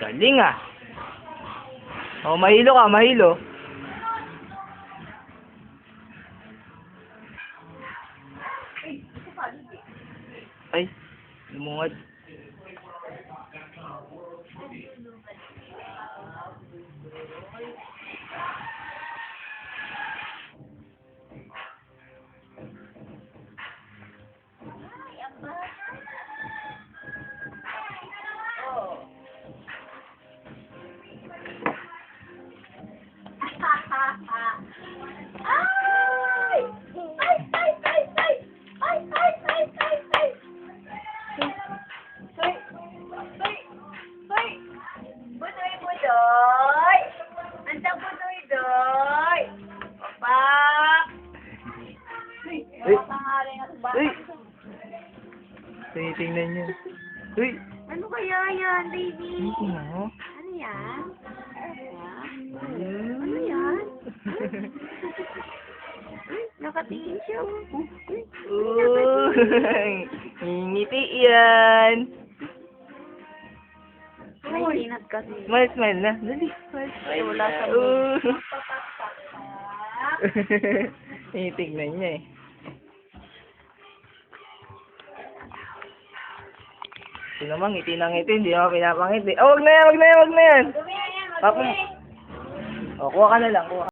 Galing ah. Oh, mahilo ka, mahilo. Ay, lumungad. Ay! Ay! Ay! Ay! Ay! Ay! Ay! Ay! Ay! Ay! Ay! Ay! Ay! Budoy! Budoy! Andang budoy! Doy! Papak! Uy! Pangalan ng bata. Uy! Tinitingnan niya. Uy! Ano kaya yan, baby? Tingnan mo. Ano yan? Ano yan? Nakatingin siya. Uy! Ngingiti yan. May sinat kasi. Smile, smile na. Dali. Smile, smile. Wala sa Tinitingnan niya eh. Ito naman, ngiti na ngiti. Hindi ako pinapangiti. Oh, wag na yan, wag na yan, wag na yan. Dumi na yan, Papa. madumi. Oh, kuha ka na lang, kuha.